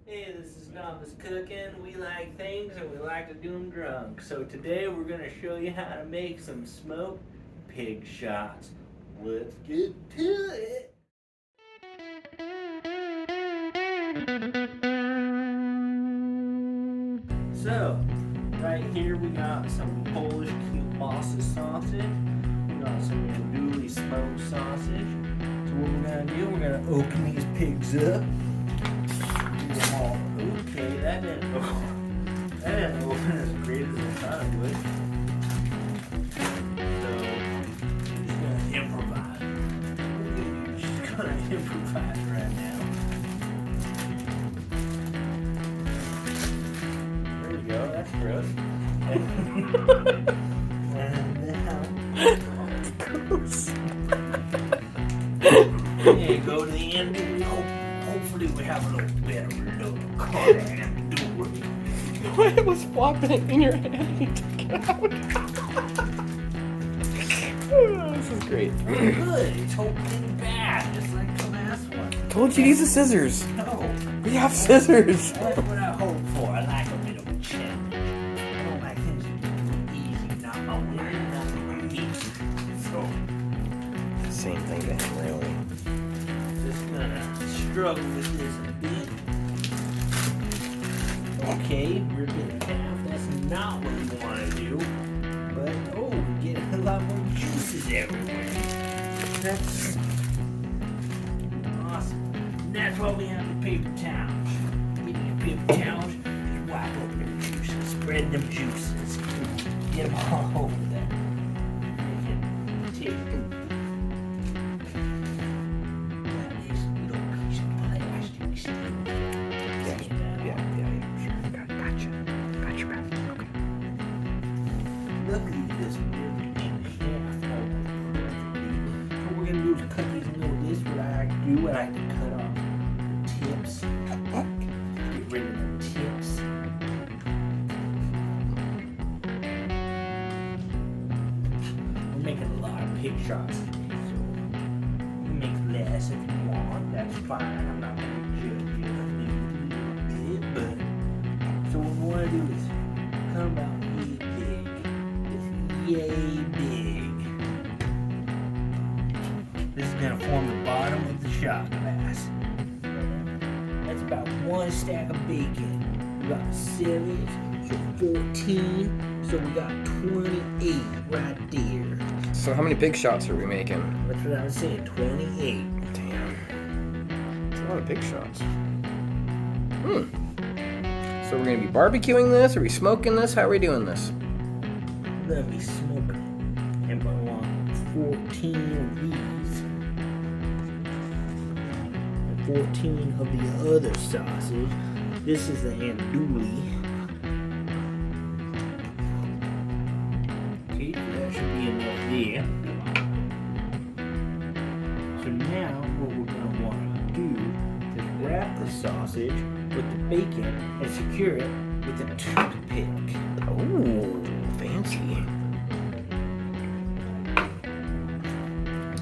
Hey, this is Novice Cooking. We like things and we like to do them drunk. So today we're going to show you how to make some smoked pig shots. Let's get to it. So, right here we got some Polish kielbasa sausage. We got some andouille smoked sausage. So what we're going to do, we're going to open these pigs up. Okay, that didn't open as great as I thought it would. So, I'm just gonna improvise. I'm just gonna improvise right now. There we go, that's gross. And now, gross. Okay, go to the end. Hopefully we have a little bit of a little coriander. What was flopping in your hand? You took it out. Oh, this is great. Good. It's opening bad, just like the last one. Told you to use the scissors. No. We have scissors. That's what I hope for. I like a bit of a check. I don't like things to be easy. Not my way, not my meat. So, Same thing to him, really. just gonna struggle with this a bit. Okay, rip it in half. That's not what we want to do. But, oh, we get a lot more juices everywhere. That's awesome. That's why we have the paper towels. We need paper towels. Just wipe over them juices. Spread them juices. Get them all over there. Take that nice little piece of plastic stick. Yeah, sure. Gotcha. Gotcha, man. Okay. Luckily, this really in half perfectly. What we're gonna do is cut these into this. What I like to do, I like to cut off the tips. Get rid of the tips. We're making a lot of pig shots today, so you can make less if you want. That's fine. I'm not gonna judge you. Maybe a little bit, but so what we want to do is cut about yay big. Just yay big. This is gonna form the bottom of the shot glass. That's about one stack of bacon. We got 7, so 14, so we got 28 right there. So how many pig shots are we making? That's what I was saying, 28. Damn. That's a lot of pig shots. So we're going to be barbecuing this? Are we smoking this? How are we doing this? We're gonna be smoking. And I want 14 of these. And 14 of the other sausage. This is the andouille. Okay, so that should be enough there. So now what we're gonna want to do is wrap the sausage with the bacon and secure it with a toothpick. Oh, fancy.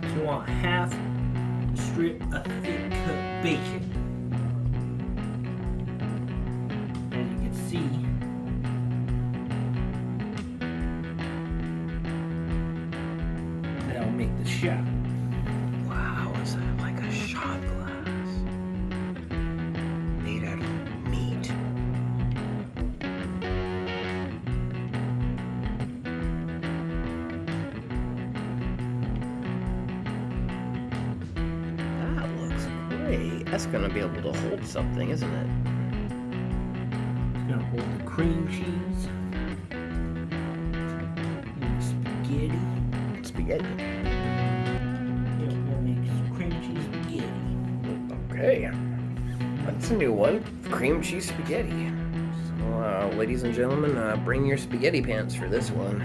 So you want half a strip of thick cut bacon. As you can see, that'll make the shot. Wow, is that like a shot glass? Made out of meat. That looks great. That's gonna be able to hold something, isn't it? It's gonna hold the cream cheese and the spaghetti. Spaghetti. Yeah, we're gonna make some cream cheese spaghetti. Okay. That's a new one. Cream cheese spaghetti. So, ladies and gentlemen, bring your spaghetti pants for this one.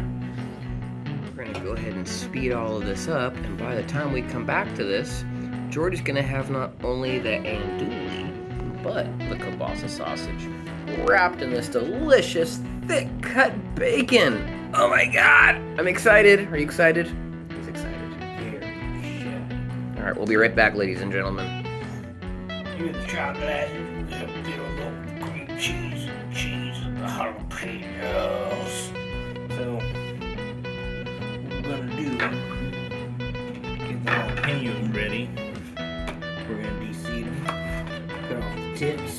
We're gonna go ahead and speed all of this up, and by the time we come back to this, Jordy's gonna have not only the andouille, but the kielbasa sausage wrapped in this delicious, thick-cut bacon. Oh my God! I'm excited. Are you excited? He's excited. Very sure. All right, we'll be right back, ladies and gentlemen. Here's the shot glasses. We're gonna fill them up with cream cheese and cheese and the jalapenos. So, what we're gonna do, get the jalapenos ready. We're gonna de-seed them, cut off the tips.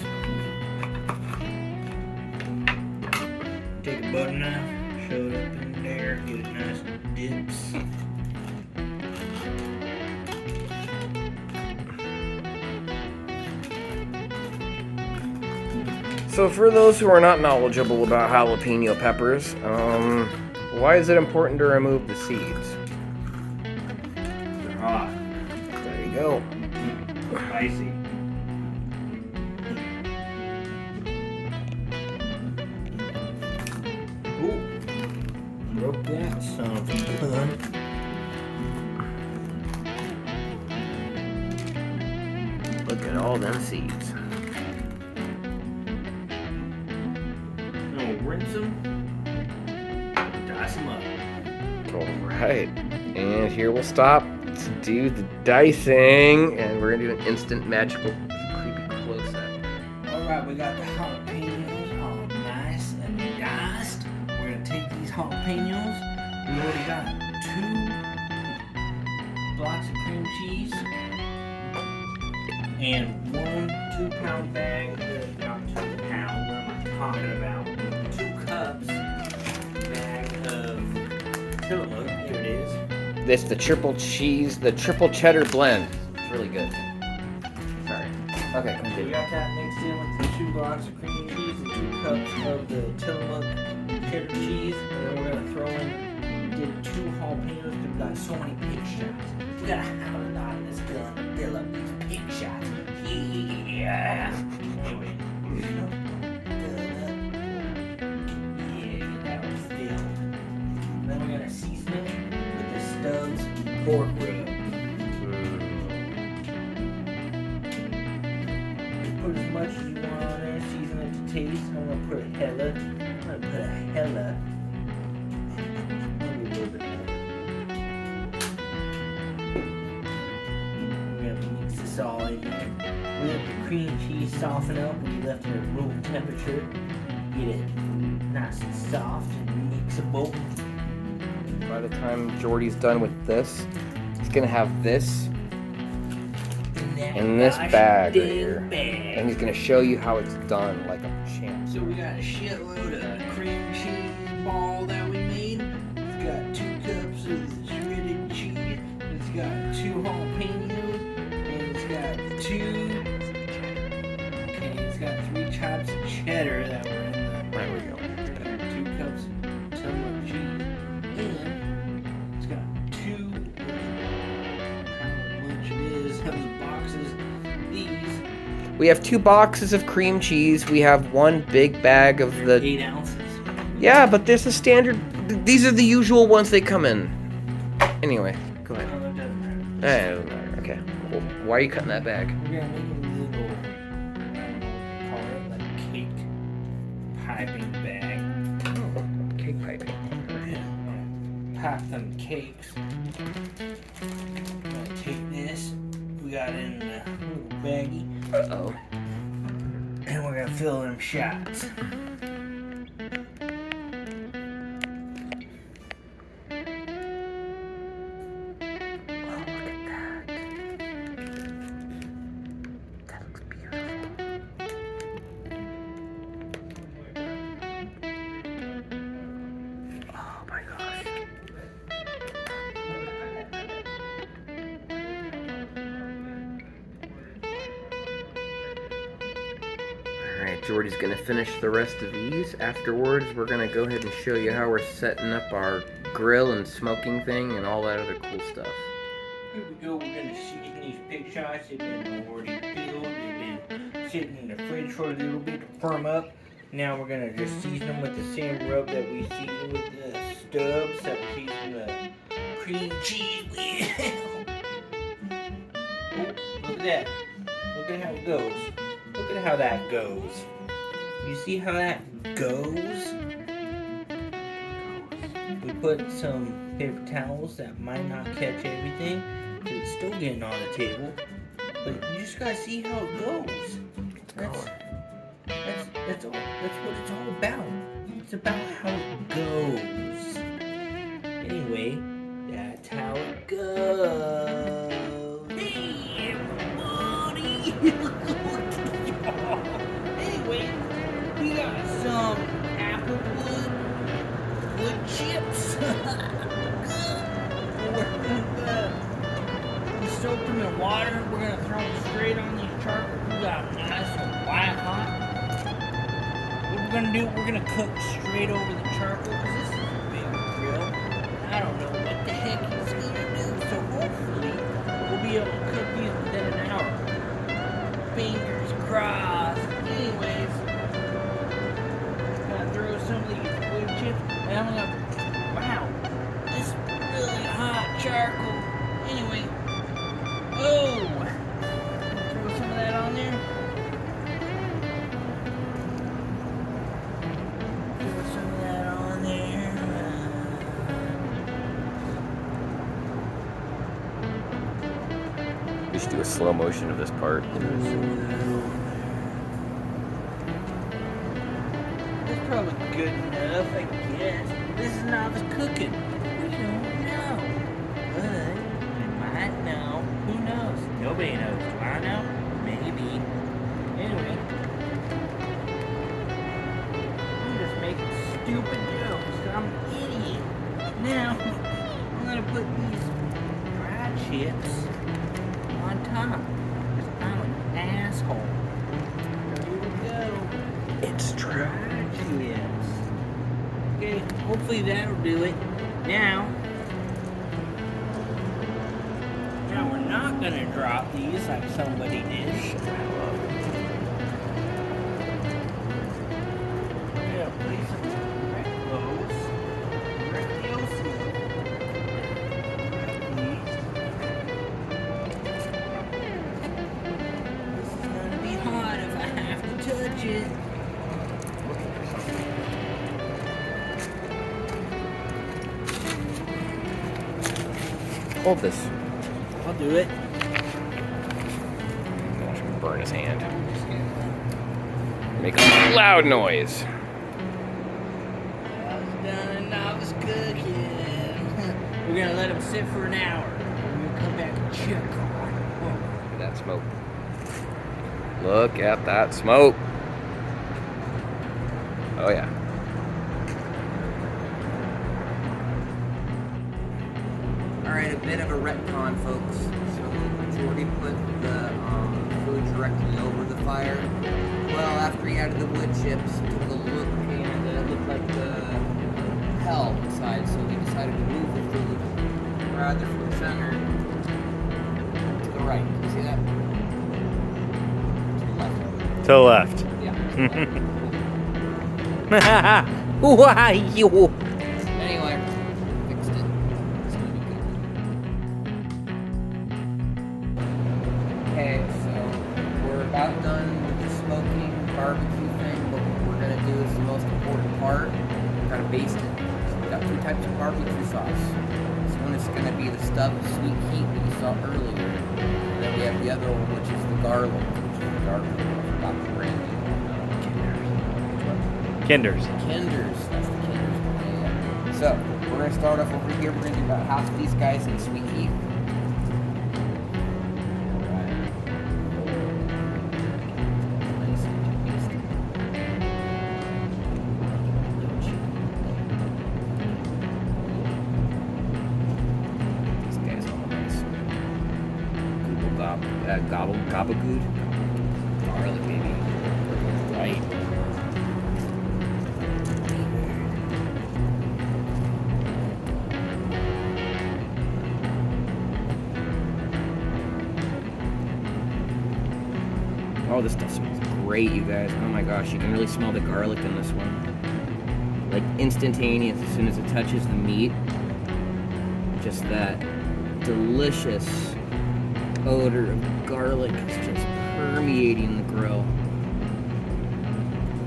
Take a butter knife, shove it up in there, get it nice dips. So for those who are not knowledgeable about jalapeno peppers, why is it important to remove the seeds? They're hot, There you go. spicy. Ooh, broke that son of a gun. Look at all them seeds. Rinse them, dice them up. Alright, and here we'll stop to do the dicing, and we're gonna do an instant magical creepy close-up. Alright, we got the jalapenos all nice and diced. We're gonna take these jalapenos. We already got 2 blocks of cream cheese and 1 2-pound bag, not 2 pound, what am I talking about? 2 cups bag of Tillamook, here it is. This the triple triple cheddar blend. It's really good. Sorry. Okay, We continue. got that mixed in with the 2 blocks of cream cheese and 2 cups of the Tillamook cheddar cheese. And then we're going to throw in, did 2 jalapenos because we got so many pig shots. We got to have a lot of this gun to fill up these pig shots. Yeah. Anyway. Yeah, get that one filled. Then we're going to season it with the Stubbs pork rub. Put as much as you want on there, season it to taste. I'm gonna put a hella. Maybe a little bit more. We're gonna mix this all in here. We let the cream cheese soften up. We left it at room temperature. Get it nice and soft and mixable. By the time Jordy's done with this, he's gonna have this in this bag right here. And he's gonna show you how it's done like a champ. So we got a shitload of cream cheese ball that we made. It's got 2 cups of the shredded cheese. It's got 2 jalapenos. And it's got 3 chops of cheddar that were in the. There we go. 2 cups of Tillamook cheese. And it's got 2, however much it is, of the boxes. These. We have 2 boxes of cream cheese. We have 1 big bag of the. 8 ounces. Yeah, but there's a standard. These are the usual ones they come in. Anyway, go ahead. No, it doesn't matter. It doesn't matter. Okay. Well, why are you cutting that bag? We're gonna make a little, I don't know what to call it, like cake piping bag. Oh, cake piping. Pop them cakes. Gonna take this. We got it in the little baggie. Uh-oh. And we're gonna fill them shots. Alright, Jordy's gonna finish the rest of these. Afterwards, we're gonna go ahead and show you how we're setting up our grill and smoking thing and all that other cool stuff. Here we go, we're gonna season these pig shots. They've been already peeled. They've been sitting in the fridge for a little bit to firm up. Now we're gonna just season them with the same rub that we seasoned with the Stubbs, that we seasoned the cream cheese with. Oh, look at that. Look at how it goes. Look at how that goes. You see how that goes? We put some paper towels that might not catch everything, but it's still getting on the table. But you just gotta see how it goes. That's what it's all about. It's about how it goes. Anyway, that's how it goes. Hey, everybody! Anyway, we got some applewood wood chips. We soaked them in water. We're gonna throw them straight on these charcoal. We got them nice and white hot. What we're gonna do, we're gonna cook straight over the charcoal because this is a big grill. I don't know what the heck he's gonna do. So hopefully we'll be able to cook these within an hour. Fingers crossed. Anyways, gonna throw some of these wood chips and I'm gonna, wow, this really hot charcoal. Anyway, oh, throw some of that on there. Throw some of that on there. We should do a slow motion of this part. Throw some of that on there. That's probably good enough, I guess. This is novice cooking. We don't know. But we might know. Who knows? Nobody knows. Do I know? Maybe. Anyway. I'm just making stupid jokes. I'm an idiot. Now, I'm gonna put these fried chips on top. Because I'm an asshole. Here we go. It's true. Fried chips. Okay, hopefully that'll do it. Now we're not gonna drop these like somebody did. Yeah, place them right close. Right close. This is gonna be hard if I have to touch it. Hold this. I'll do it. Watch him burn his hand. Make a loud noise. I was done and novice cooking. We're gonna let them sit for an hour. We're gonna come back and check on them. Look at that smoke. Look at that smoke. Oh yeah. Alright, a bit of a retcon, folks. So the majority put the food directly over the fire. Well, after he added the wood chips, it took a look and it looked like the hell inside, so we decided to move the food rather from the center to the right. You see that? To the left. To the left. Yeah. Why you? Anyway, fixed it. It's gonna be good. Okay, so we're about done with the smoking barbecue thing, but what we're gonna do is the most important part. We're gonna baste it. So we've got two types of barbecue sauce. This one is gonna be the stuffed sweet heat that you saw earlier. And then we have the other one, which is the garlic, which is the dark one. I forgot the brand name. Kinders. Kinders. That's the Kinders one. Yeah. So, we're going to start off over here. We're going to do about half of these guys in sweet heat. These guys all nice. Gabagood. Garlic, baby. Right. Oh, this stuff smells great, you guys. Oh my gosh, you can really smell the garlic in this one. Like instantaneous as soon as it touches the meat. Just that delicious odor of garlic is just permeating the grill.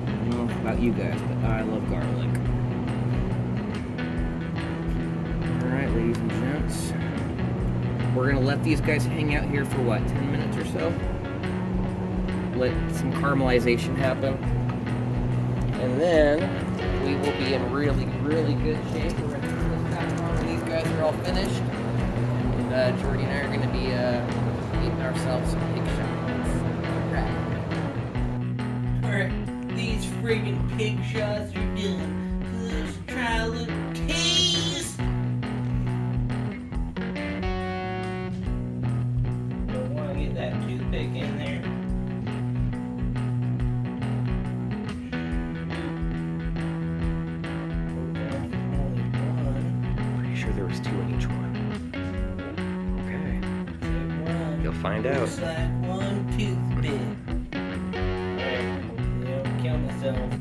I don't know about you guys, but I love garlic. Alright, ladies and gents. We're gonna let these guys hang out here for what, 10 minutes or so. Let some caramelization happen. And then we will be in really, really good shape. We're going to turn this back on when these guys are all finished. And Jordy and I are going to be eating ourselves some pig shots. Alright, these friggin' pig shots are done. Let's try a little taste. Don't want to get that toothpick in there. Pretty sure there was 2 in each one. Okay. You'll find out. Looks like one toothpick. Alright, kill myself.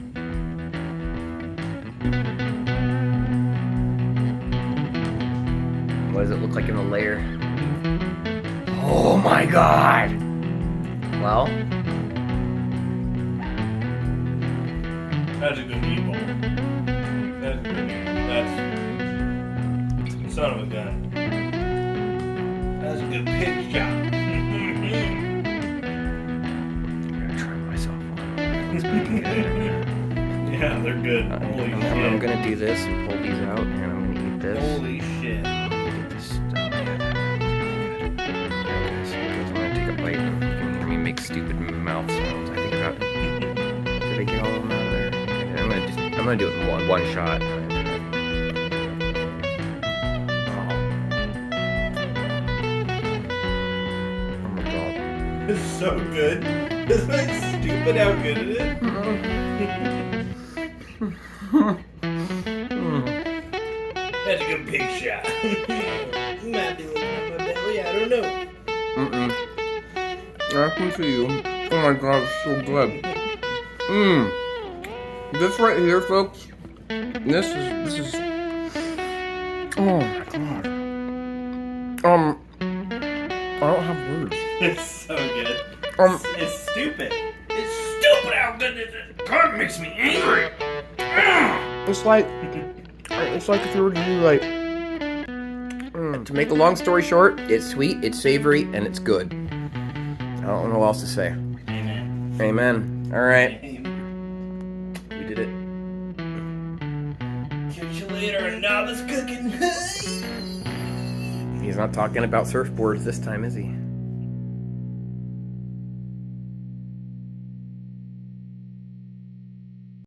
What does it look like in the layer? Oh my god! Well, That's a good meatball. That's a good meatball. That's son of a gun. That's a good pig shot. I'm gonna try myself one. It's pretty good. Yeah, they're good. Holy shit. I'm gonna do this and pull these out, and I'm gonna eat this. Holy shit. Get this stuff. Yeah, okay, so I'm gonna take a bite, and you can hear me make stupid mouth sounds. I think about. Did I get all of them out of there? Okay, I'm gonna do it in one shot. Oh my god. It's so good. Isn't it stupid how good it is? That's a good pig shot. Might be looking at my belly, I don't know. I can see you. Oh my god, it's so good. This right here, folks. This is. Oh my god. I don't have words. It's so good. It's stupid. It's stupid how good this is. God, it makes me angry. It's like if you were to do like. To make a long story short, it's sweet, it's savory, and it's good. I don't know what else to say. Amen. Amen. All right, Amen. we did it. Catch you later, Novice cooking. He's not talking about surfboards this time, is he?